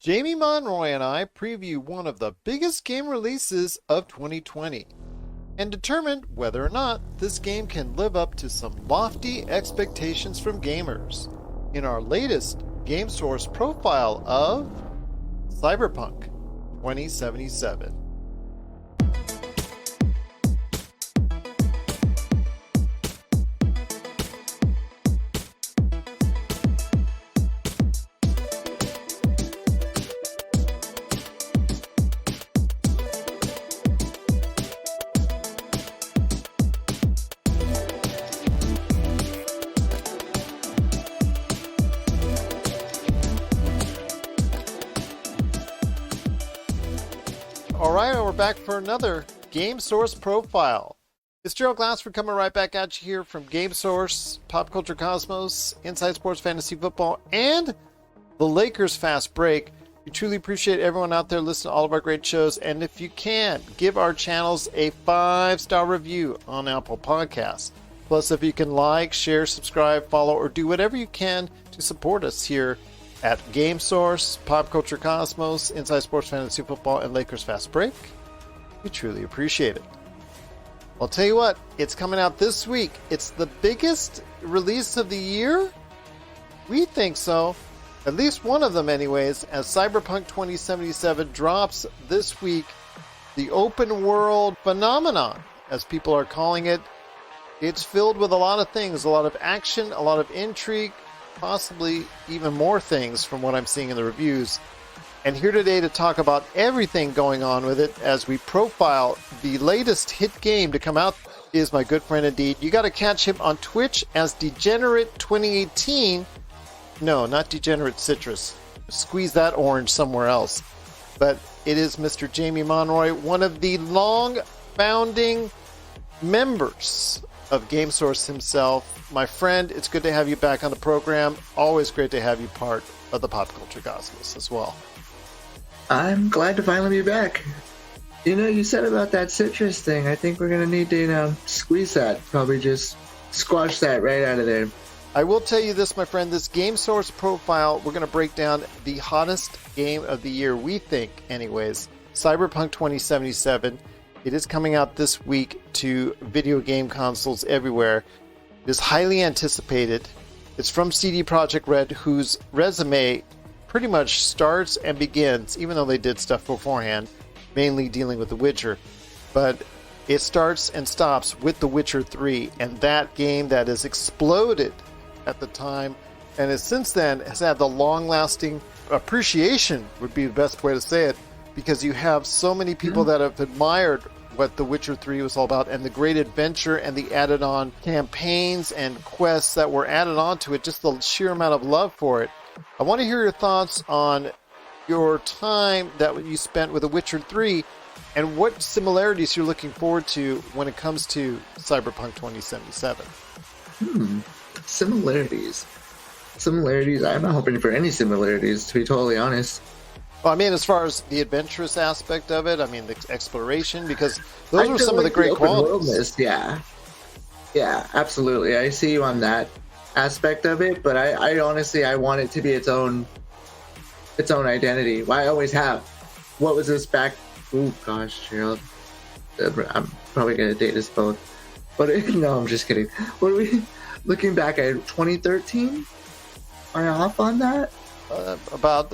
Jamie Monroy and I preview one of the biggest game releases of 2020 and determine whether or not this game can live up to some lofty expectations from gamers in our latest Game Source profile of Cyberpunk 2077. Alright, we're back for another Game Source profile. It's Gerald Glassford coming right back at you here from Game Source, Pop Culture Cosmos, Inside Sports Fantasy Football, and the Lakers Fast Break. We truly appreciate everyone out there listening to all of our great shows, and if you can, give our channels a 5-star review on Apple Podcasts. Plus, if you can like, share, subscribe, follow, or do whatever you can to support us here at Game Source, Pop Culture Cosmos, Inside Sports Fantasy Football, and Lakers Fast Break. We truly appreciate it. I'll tell you what, it's coming out this week. It's the biggest release of the year? We think so. At least one of them anyways, as Cyberpunk 2077 drops this week. The open world phenomenon, as people are calling it. It's filled with a lot of things, a lot of action, a lot of intrigue, possibly even more things from what I'm seeing in the reviews. And here today to talk about everything going on with it as we profile the latest hit game to come out is my good friend indeed. You got to catch him on Twitch as Degenerate 2018. No, not Degenerate Citrus. Squeeze that orange somewhere else. But it is Mr. Jamie Monroy, one of the long-founding members of Game Source himself. My friend, it's good to have you back on the program. Always great to have you part of the Pop Culture Cosmos as well. I'm glad to finally be back. You know, you said about that citrus thing. I think we're going to need to, squeeze that. Probably just squash that right out of there. I will tell you this, my friend. This Game Source profile, we're going to break down the hottest game of the year, we think, anyways. Cyberpunk 2077. It is coming out this week to video game consoles everywhere. It is highly anticipated. It's from CD Projekt Red, whose resume pretty much starts and begins, even though they did stuff beforehand, mainly dealing with The Witcher. But it starts and stops with The Witcher 3, and that game that has exploded at the time, and has since then has had the long-lasting appreciation, would be the best way to say it, because you have so many people that have admired what The Witcher 3 was all about, and the great adventure and the added on campaigns and quests that were added on to it, just the sheer amount of love for it. I want to hear your thoughts on your time that you spent with The Witcher 3 and what similarities you're looking forward to when it comes to Cyberpunk 2077. Similarities. I'm not hoping for any similarities, to be totally honest. Well, I mean, as far as the adventurous aspect of it, I mean, the exploration, because those were some of the great qualities. Yeah, absolutely. I see you on that aspect of it, but I honestly, I want it to be its own identity. I always have. What was this back? Oh gosh, Gerald. I'm probably gonna date us both. But no, I'm just kidding. What are we looking back at? 2013? Am I off on that? About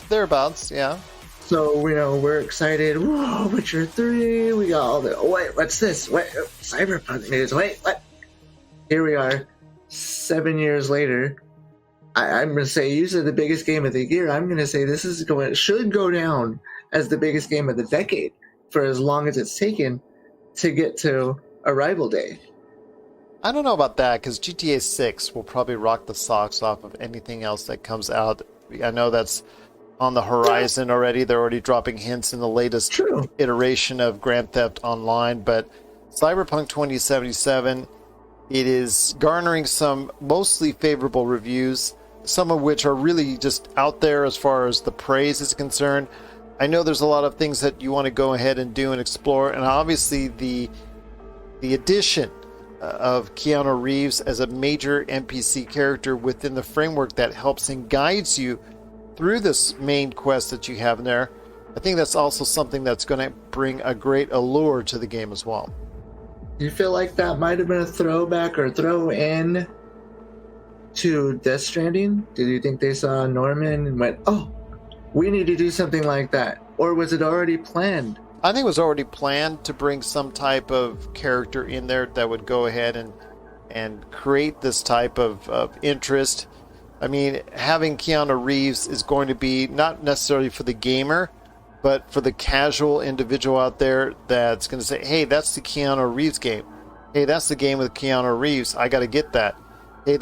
thereabouts, yeah. So, we're excited. Whoa, Witcher 3. We got all the. Oh, wait, what's this? Wait, Cyberpunk news. Wait, what? Here we are, 7 years later. I'm going to say, usually the biggest game of the year. I'm going to say this should go down as the biggest game of the decade for as long as it's taken to get to Arrival Day. I don't know about that, because GTA 6 will probably rock the socks off of anything else that comes out. I know that's on the horizon already. They're already dropping hints in the latest iteration of Grand Theft Online. But Cyberpunk 2077, it is garnering some mostly favorable reviews, some of which are really just out there as far as the praise is concerned. I know there's a lot of things that you want to go ahead and do and explore, and obviously the addition of Keanu Reeves as a major NPC character within the framework that helps and guides you through this main quest that you have in there, I think that's also something that's going to bring a great allure to the game as well. Do you feel like that might have been a throwback or throw in to Death Stranding? Did you think they saw Norman and went, oh, we need to do something like that? Or was it already planned? I think it was already planned to bring some type of character in there that would go ahead and create this type of interest. I mean, having Keanu Reeves is going to be not necessarily for the gamer, but for the casual individual out there that's going to say, hey, that's the Keanu Reeves game. Hey, that's the game with Keanu Reeves. I got to get that. Hey,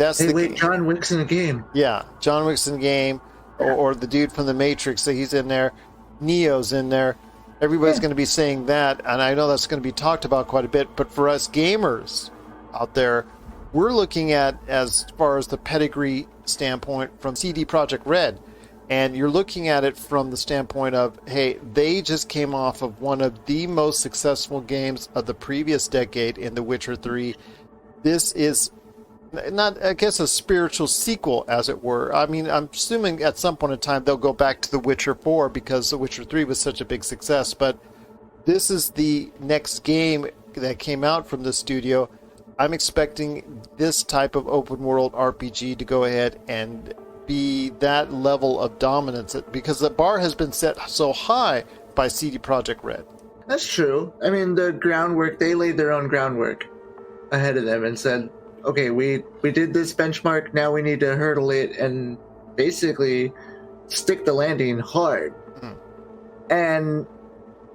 John Wick's in a game. Yeah, John Wick's in the game. Or the dude from The Matrix, he's in there. Neo's in there. Everybody's going to be saying that, and I know that's going to be talked about quite a bit. But for us gamers out there, we're looking at, as far as the pedigree standpoint, from CD Projekt Red. And you're looking at it from the standpoint of, hey, they just came off of one of the most successful games of the previous decade in The Witcher 3. This is not, I guess, a spiritual sequel, as it were. I mean, I'm assuming at some point in time they'll go back to The Witcher 4 because The Witcher 3 was such a big success. But this is the next game that came out from the studio. I'm expecting this type of open world RPG to go ahead and be that level of dominance, because the bar has been set so high by CD Projekt Red. That's true. I mean, the groundwork, they laid their own groundwork ahead of them and said, okay, we did this benchmark, now we need to hurdle it and basically stick the landing hard. And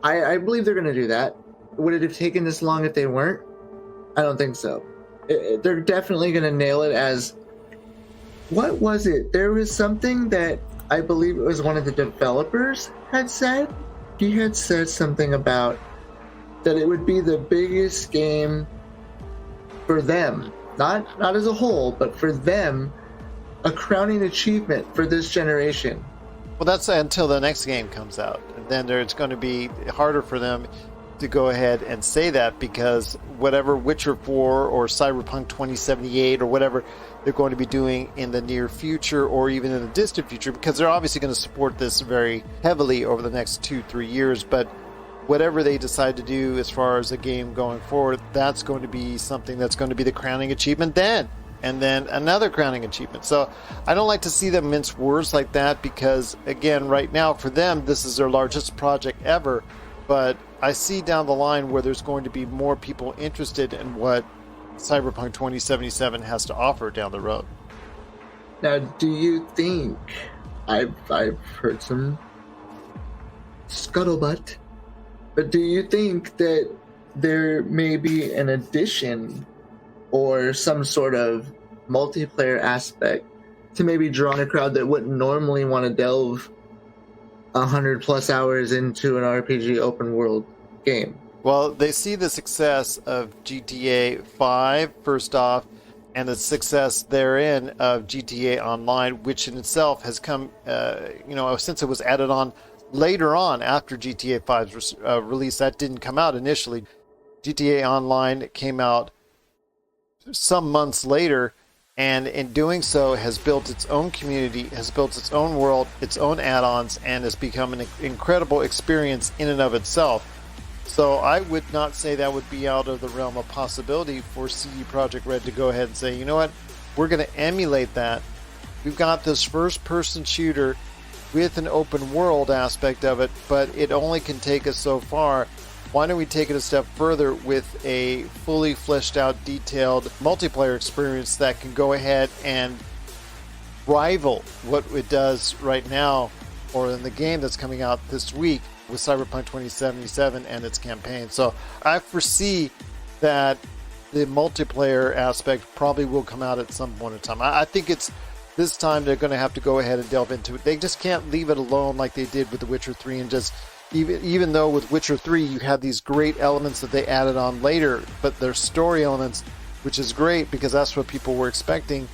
I believe they're going to do that. Would it have taken this long if they weren't? I don't think so. They're definitely going to nail it as... What was it? There was something that I believe it was one of the developers had said. He had said something about that it would be the biggest game for them, not as a whole, but for them, a crowning achievement for this generation. Well, that's until the next game comes out. And then it's going to be harder for them to go ahead and say that, because whatever Witcher 4 or Cyberpunk 2078 or whatever they're going to be doing in the near future or even in the distant future, because they're obviously going to support this very heavily over the next 2-3 years, but whatever they decide to do as far as a game going forward, that's going to be something that's going to be the crowning achievement then, and then another crowning achievement. So I don't like to see them mince words like that, because again, right now for them, this is their largest project ever, but I see down the line where there's going to be more people interested in what Cyberpunk 2077 has to offer down the road. Now, do you think, I've heard some scuttlebutt, but do you think that there may be an addition or some sort of multiplayer aspect to maybe draw in a crowd that wouldn't normally want to delve 100+ hours into an RPG open world game? Well, they see the success of GTA 5, first off, and the success therein of GTA Online, which in itself has come, since it was added on later on after GTA 5's release. That didn't come out initially. GTA Online came out some months later, and in doing so has built its own community, has built its own world, its own add-ons, and has become an incredible experience in and of itself. So I would not say that would be out of the realm of possibility for CD Projekt Red to go ahead and say, you know what, we're going to emulate that. We've got this first-person shooter with an open world aspect of it, but it only can take us so far. Why don't we take it a step further with a fully fleshed out, detailed multiplayer experience that can go ahead and rival what it does right now, or in the game that's coming out this week with Cyberpunk 2077 and its campaign. So I foresee that the multiplayer aspect probably will come out at some point in time. I think it's this time they're going to have to go ahead and delve into it. They just can't leave it alone like they did with The Witcher 3, and just even though with Witcher 3 you had these great elements that they added on later, but they're story elements, which is great because that's what people were expecting.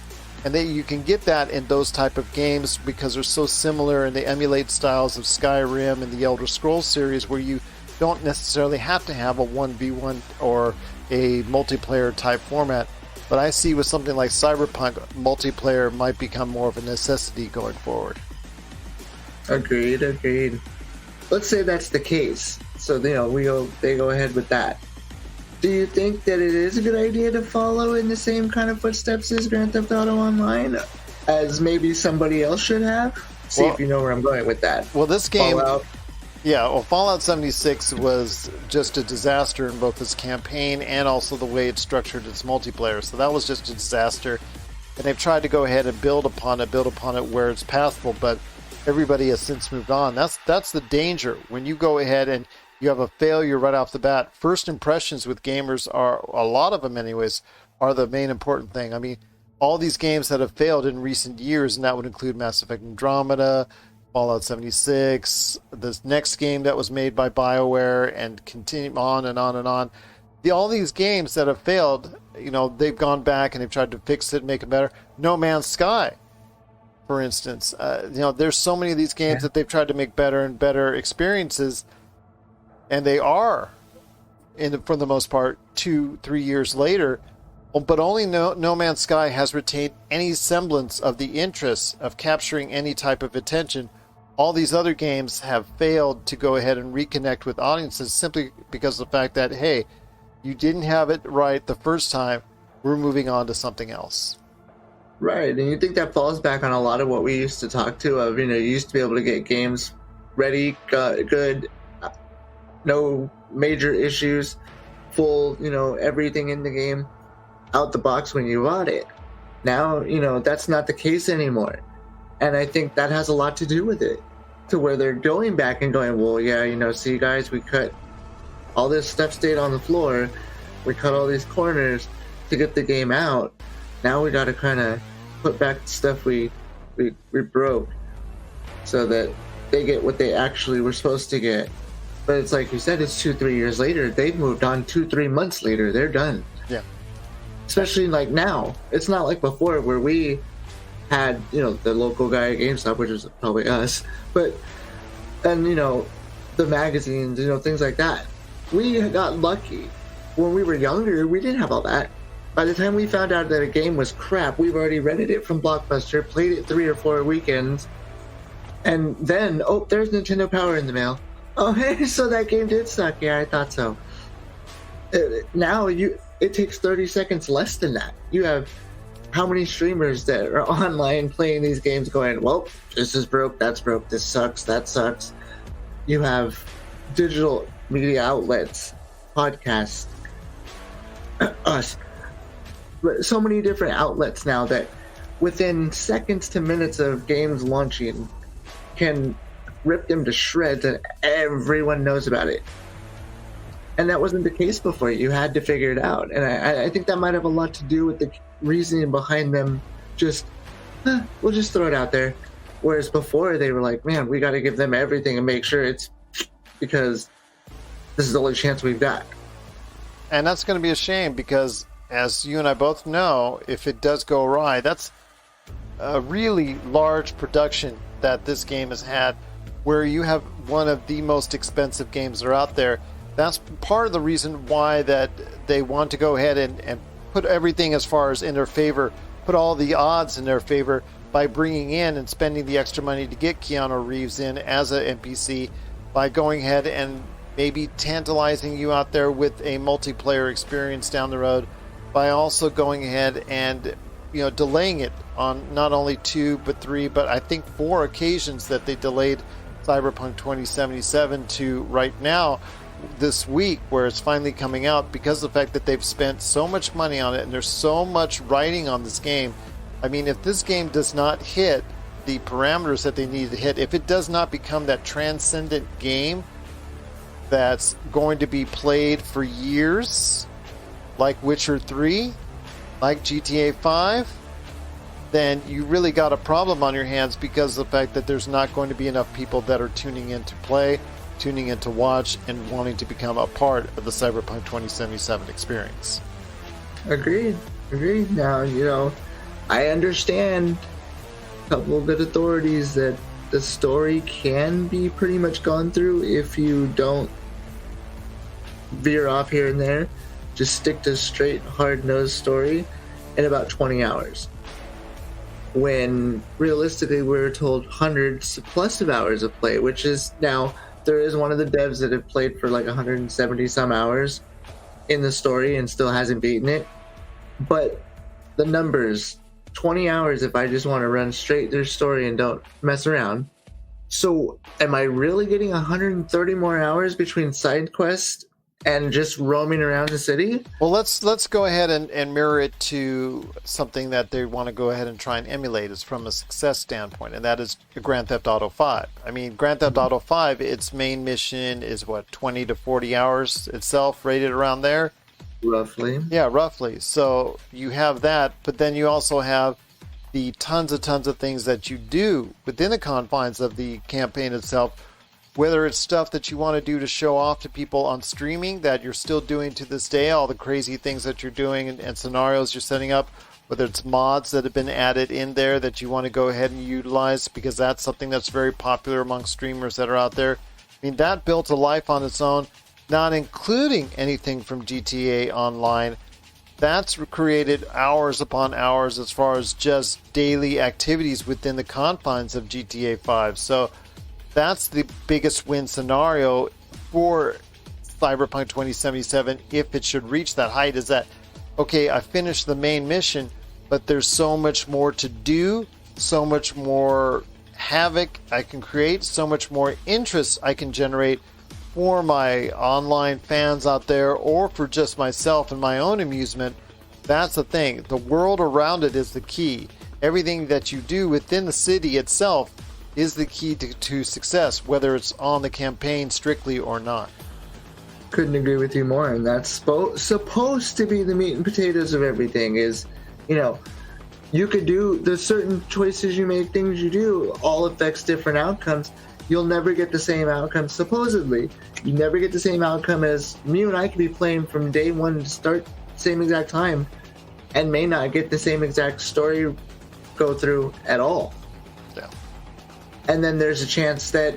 And you can get that in those type of games because they're so similar and they emulate styles of Skyrim and the Elder Scrolls series, where you don't necessarily have to have a 1v1 or a multiplayer type format. But I see with something like Cyberpunk, multiplayer might become more of a necessity going forward. Agreed. Let's say that's the case. So they go ahead with that. Do you think that it is a good idea to follow in the same kind of footsteps as Grand Theft Auto Online, as maybe somebody else should have? See if you know where I'm going with that. Well, this game, Fallout. Yeah, well, Fallout 76 was just a disaster in both its campaign and also the way it structured its multiplayer. So that was just a disaster. And they've tried to go ahead and build upon it where it's passable, but everybody has since moved on. That's the danger. When you go ahead and you have a failure right off the bat, first impressions with gamers are, a lot of them anyways, are the main important thing. I mean, all these games that have failed in recent years, and that would include Mass Effect Andromeda, Fallout 76, this next game that was made by BioWare, and continue on and on and on. All these games that have failed, they've gone back and they've tried to fix it, make it better. No Man's Sky, for instance. There's so many of these games that they've tried to make better and better experiences, and they are, for the most part, 2-3 years later. But only No Man's Sky has retained any semblance of the interest of capturing any type of attention. All these other games have failed to go ahead and reconnect with audiences simply because of the fact that, hey, you didn't have it right the first time, we're moving on to something else. Right, and you think that falls back on a lot of what we used to talk to of, you used to be able to get games ready, good, no major issues, full, everything in the game out the box when you bought it. Now, that's not the case anymore. And I think that has a lot to do with it, to where they're going back and going, well, yeah, see, guys, we cut all this stuff stayed on the floor. We cut all these corners to get the game out. Now we got to kind of put back the stuff we broke so that they get what they actually were supposed to get. But it's like you said, it's 2-3 years later. They've moved on 2-3 months later. They're done. Yeah. Especially like now. It's not like before where we had, the local guy at GameStop, which is probably us, and the magazines, things like that. We got lucky. When we were younger, we didn't have all that. By the time we found out that a game was crap, we've already rented it from Blockbuster, played it 3 or 4 weekends, and then, there's Nintendo Power in the mail. Oh, hey, so that game did suck. Yeah, I thought so. Now, it takes 30 seconds less than that. You have how many streamers that are online playing these games going, well, this is broke, that's broke, this sucks, that sucks. You have digital media outlets, podcasts, us. So many different outlets now that within seconds to minutes of games launching can rip them to shreds and everyone knows about it. And that wasn't the case before. You had to figure it out. And I think that might have a lot to do with the reasoning behind them we'll just throw it out there. Whereas before they were like, man, we got to give them everything and make sure it's because this is the only chance we've got. And that's going to be a shame because, as you and I both know, if it does go awry, that's a really large production that this game has had, where you have one of the most expensive games that are out there. That's part of the reason why that they want to go ahead and put everything as far as in their favor, put all the odds in their favor by bringing in and spending the extra money to get Keanu Reeves in as an NPC, by going ahead and maybe tantalizing you out there with a multiplayer experience down the road, by also going ahead and delaying it on not only 2 but 3 but I think 4 occasions that they delayed Cyberpunk 2077 to right now this week, where it's finally coming out, because of the fact that they've spent so much money on it and there's so much writing on this game. I mean, if this game does not hit the parameters that they need to hit, if it does not become that transcendent game that's going to be played for years, like Witcher 3, like GTA 5, then you really got a problem on your hands, because of the fact that there's not going to be enough people that are tuning in to play, tuning in to watch, and wanting to become a part of the Cyberpunk 2077 experience. Agreed. Now, I understand a couple of good authorities that the story can be pretty much gone through if you don't veer off here and there. Just stick to straight, hard-nosed story in about 20 hours. when realistically we were told hundreds plus of hours of play, which is now there is one of the devs that have played for like 170 some hours in the story and still hasn't beaten it. But the numbers, 20 hours if I just want to run straight through story and don't mess around. So am I really getting 130 more hours between side quests and just roaming around the city? Well, let's go ahead and mirror it to something that they want to go ahead and try and emulate is from a success standpoint, and that is Grand Theft Auto 5. I mean, Grand Theft Auto 5, its main mission is what, 20 to 40 hours itself, rated around there? Roughly. Yeah, roughly. So you have that, but then you also have the tons of things that you do within the confines of the campaign itself, whether it's stuff that you want to do to show off to people on streaming that you're still doing to this day, all the crazy things that you're doing and scenarios you're setting up, whether it's mods that have been added in there that you want to go ahead and utilize because that's something that's very popular among streamers that are out there. I mean, that built a life on its own, not including anything from GTA Online. That's created hours upon hours as far as just daily activities within the confines of GTA 5. So that's the biggest win scenario for Cyberpunk 2077 if it should reach that height, is that, okay, I finished the main mission, but there's so much more to do, so much more havoc I can create, so much more interest I can generate for my online fans out there or for just myself and my own amusement. That's the thing. The world around it is the key. Everything that you do within the city itself is the key to success, whether it's on the campaign strictly or not. Couldn't agree with you more. And that's supposed to be the meat and potatoes of everything is, you know, you could do, there's certain choices you make, things you do, all affects different outcomes. You'll never get the same outcome, supposedly. You never get the same outcome as you and I could be playing from day one to start same exact time and may not get the same exact story go through at all. Yeah. And then there's a chance that,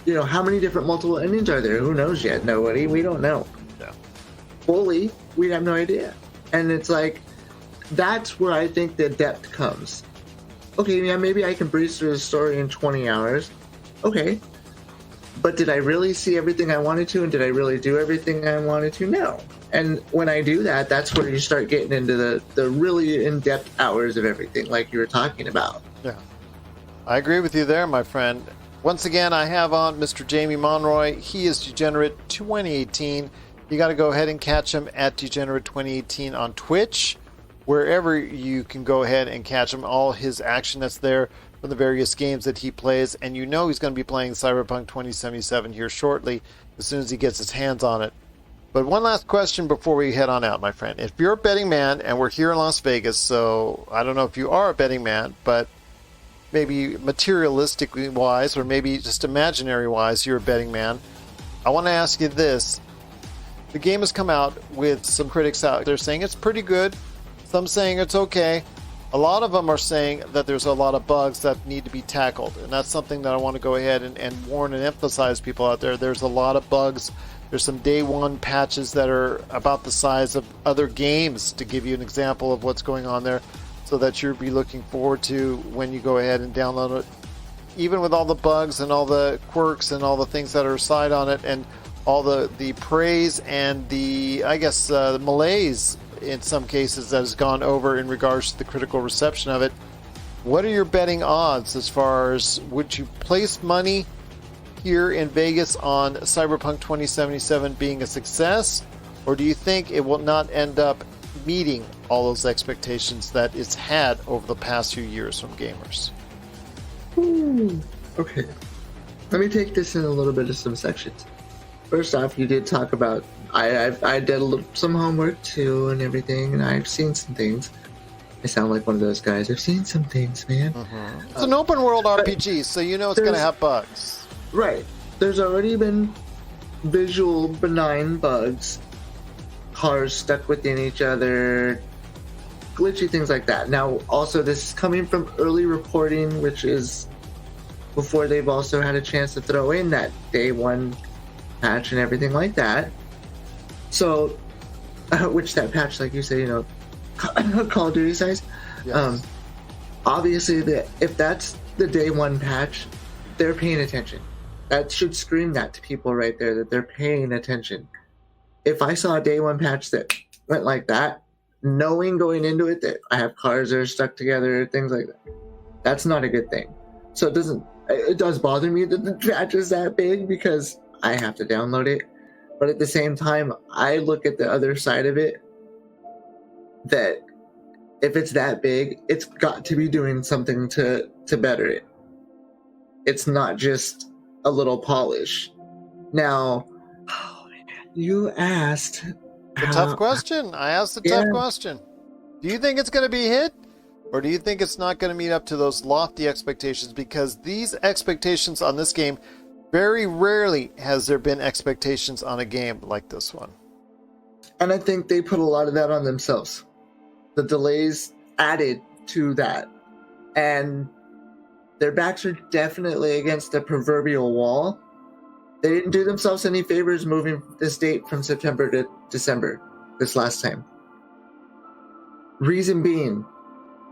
you know, how many different multiple endings are there? Who knows yet? Nobody. We don't know. Yeah. Fully, we have no idea. And it's like, that's where I think the depth comes. Okay, yeah, maybe I can breeze through the story in 20 hours. Okay. But did I really see everything I wanted to, and did I really do everything I wanted to? No. And when I do that, that's where you start getting into the really in-depth hours of everything, like you were talking about. Yeah. I agree with you there, my friend. Once again, I have on Mr. Jamie Monroy. He is Degenerate 2018. You got to go ahead and catch him at Degenerate 2018 on Twitch, wherever you can go ahead and catch him. All his action that's there from the various games that he plays, and you know he's going to be playing Cyberpunk 2077 here shortly as soon as he gets his hands on it. But one last question before we head on out, my friend. If you're a betting man, and we're here in Las Vegas, so I don't know if you are a betting man, but maybe materialistically wise or maybe just imaginary wise, you're a betting man. I want to ask you this. The game has come out with some critics out there saying it's pretty good, some saying it's okay. A lot of them are saying that there's a lot of bugs that need to be tackled, and that's something that I want to go ahead and warn and emphasize people out there. There's a lot of bugs. There's some day one patches that are about the size of other games, to give you an example of what's going on there, so that you'll be looking forward to when you go ahead and download it. Even with all the bugs and all the quirks and all the things that are aside on it, and all the praise and the, I guess, the malaise in some cases that has gone over in regards to the critical reception of it. What are your betting odds as far as, would you place money here in Vegas on Cyberpunk 2077 being a success, or do you think it will not end up meeting all those expectations that it's had over the past few years from gamers? Okay, let me take this in a little bit of some sections. First off, you did talk about I did some homework too and everything, and I've seen some things. I sound like one of those guys. I've seen some things, man. Mm-hmm. It's an open world RPG, so you know it's going to have bugs. Right. There's already been visual benign bugs, cars stuck within each other, glitchy things like that. Now, also, this is coming from early reporting, which is before they've also had a chance to throw in that day one patch and everything like that. So, which that patch, like you say, you know, Call of Duty size. Yes. obviously if that's the day one patch, they're paying attention. That should scream that to people right there, that they're paying attention. If I saw a day one patch that went like that, knowing going into it that I have cars that are stuck together, things like that, that's not a good thing. So it does bother me that the patch is that big because I have to download it. But at the same time, I look at the other side of it, that if it's that big, it's got to be doing something to better it. It's not just a little polish. Now, you asked a tough question. I asked a tough question. Do you think it's going to be hit? Or do you think it's not going to meet up to those lofty expectations? Because these expectations on this game, very rarely has there been expectations on a game like this one. And I think they put a lot of that on themselves. The delays added to that. And their backs are definitely against the proverbial wall. They didn't do themselves any favors moving this date from September to December this last time. Reason being,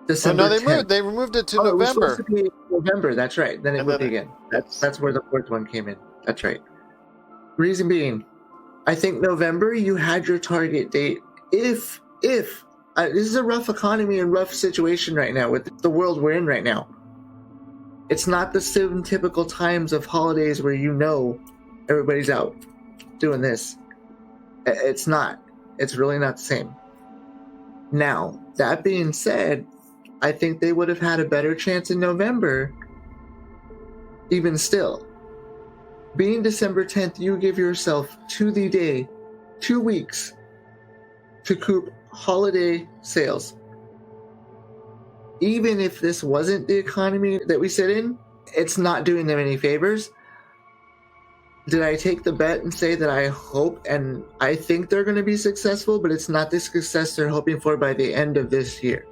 December 10th. They removed it to November. It was supposed to be November, that's right. Then it moved again. That's where the fourth one came in. That's right. Reason being, I think November you had your target date. If this is a rough economy and rough situation right now with the world we're in right now. It's not the same typical times of holidays where everybody's out doing this. It's not. It's really not the same. Now, that being said, I think they would have had a better chance in November, even still. Being December 10th, you give yourself to the day 2 weeks to coup holiday sales. Even if this wasn't the economy that we sit in, it's not doing them any favors. Did I take the bet and say that I hope and I think they're going to be successful, but it's not the success they're hoping for by the end of this year?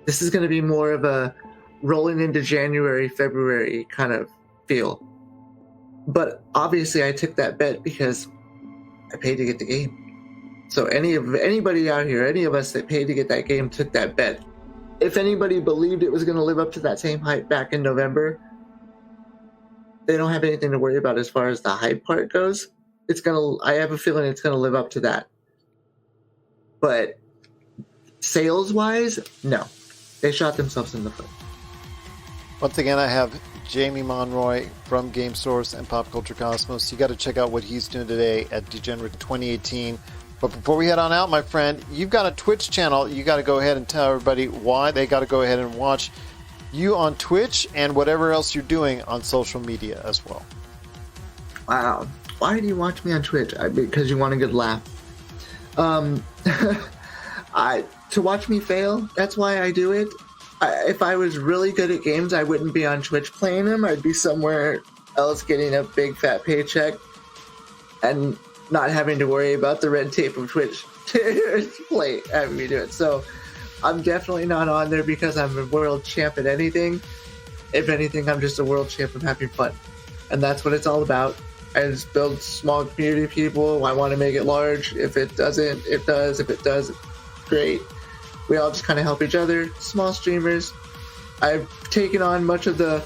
This is going to be more of a rolling into January, February kind of feel. But obviously I took that bet because I paid to get the game. So anybody out here, any of us that paid to get that game took that bet. If anybody believed it was going to live up to that same hype back in November, they don't have anything to worry about as far as the hype part goes. I have a feeling it's going to live up to that. But sales-wise, no. They shot themselves in the foot. Once again, I have Jamie Monroy from Game Source and Pop Culture Cosmos. You got to check out what he's doing today at Degenerate 2018. But before we head on out, my friend, you've got a Twitch channel. You got to go ahead and tell everybody why they got to go ahead and watch you on Twitch and whatever else you're doing on social media as well. Wow. Why do you watch me on Twitch? Because you want a good laugh. To watch me fail, that's why I do it. If I was really good at games, I wouldn't be on Twitch playing them. I'd be somewhere else getting a big fat paycheck and not having to worry about the red tape of Twitch to play, having me do it. So I'm definitely not on there because I'm a world champ at anything. If anything, I'm just a world champ of having fun. And that's what it's all about. I just build small community of people. I want to make it large. If it doesn't, it does. If it does, great. We all just kind of help each other. Small streamers. I've taken on much of the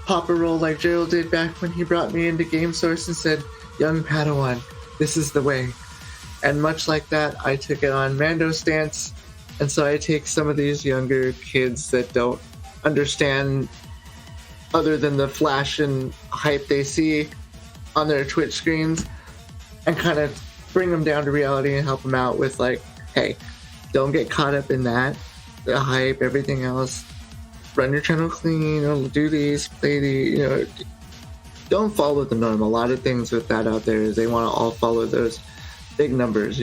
Papa role like Gerald did back when he brought me into Game Source and said, "Young Padawan, this is the way." And much like that, I took it on Mando stance. And so I take some of these younger kids that don't understand other than the flash and hype they see on their Twitch screens and kind of bring them down to reality and help them out with like, hey, don't get caught up in that, the hype, everything else. Run your channel clean, do these, play the, don't follow the norm. A lot of things with that out there is they want to all follow those big numbers,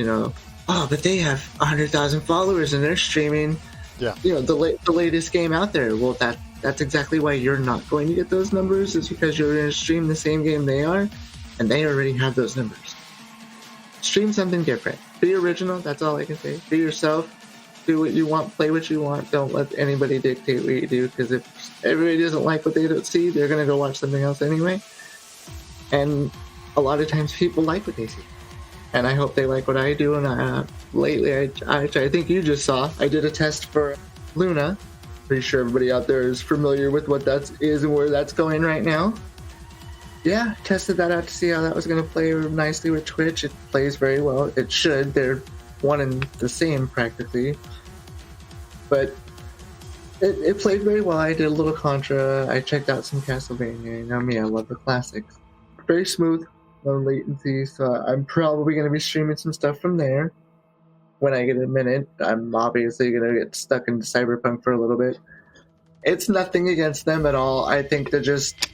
Oh, but they have 100,000 followers and they're streaming, the latest game out there. Well, that's exactly why you're not going to get those numbers. It's because you're going to stream the same game they are, and they already have those numbers. Stream something different. Be original. That's all I can say. Be yourself. Do what you want. Play what you want. Don't let anybody dictate what you do, because if everybody doesn't like what they don't see, they're going to go watch something else anyway. And a lot of times people like what they see. And I hope they like what I do. And lately, I think you just saw, I did a test for Luna, Pretty sure everybody out there is familiar with what that is and where that's going right now. Yeah, tested that out to see how that was going to play nicely with Twitch. It plays very well. It should. They're one and the same practically. But it played very well. I did a little Contra. I checked out some Castlevania. You know me, I love the classics. Very smooth, no latency. So I'm probably going to be streaming some stuff from there. When I get a minute, I'm obviously going to get stuck into Cyberpunk for a little bit. It's nothing against them at all. I think they're just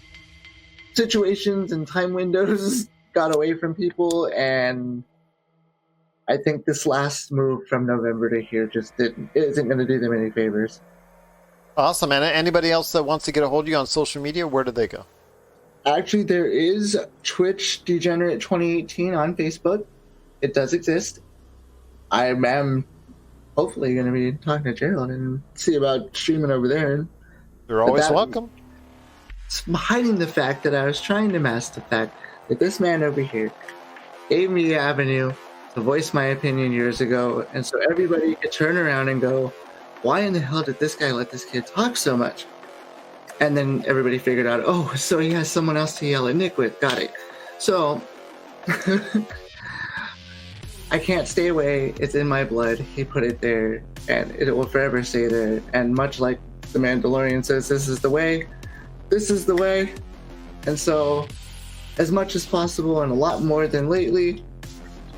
situations and time windows got away from people, and I think this last move from November to here just isn't going to do them any favors. Awesome. And anybody else that wants to get a hold of you on social media, where do they go? Actually, there is Twitch Degenerate 2018 on Facebook. It does exist. I am hopefully going to be talking to Gerald and see about streaming over there. You're always welcome. It's hiding the fact that I was trying to mask the fact that this man over here gave me the avenue to voice my opinion years ago, and so everybody could turn around and go, why in the hell did this guy let this kid talk so much? And then everybody figured out, oh, so he has someone else to yell at Nick with. Got it. So I can't stay away. It's in my blood. He put it there, and it will forever stay there. And much like the Mandalorian says, this is the way. This is the way. And so, as much as possible and a lot more than lately,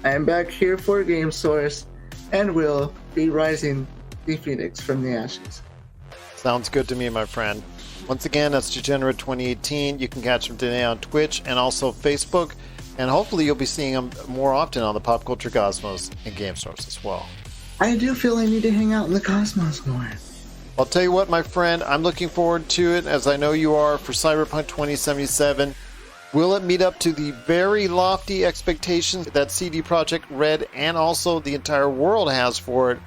I am back here for Game Source and will be rising the phoenix from the ashes. Sounds good to me, my friend. Once again, that's Degenerate 2018. You can catch him today on Twitch and also Facebook. And hopefully you'll be seeing him more often on the Pop Culture Cosmos and Game Source as well. I do feel I need to hang out in the Cosmos more. I'll tell you what, my friend, I'm looking forward to it, as I know you are, for Cyberpunk 2077. Will it meet up to the very lofty expectations that CD Projekt Red and also the entire world has for it?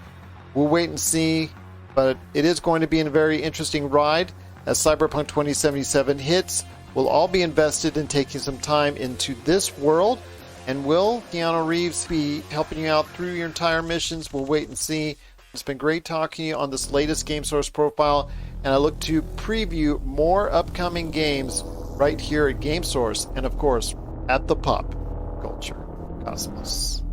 We'll wait and see, but it is going to be a very interesting ride. As Cyberpunk 2077 hits, we'll all be invested in taking some time into this world. And will Keanu Reeves be helping you out through your entire missions? We'll wait and see. It's been great talking to you on this latest Game Source profile, and I look to preview more upcoming games right here at Game Source and, of course, at the Pop Culture Cosmos.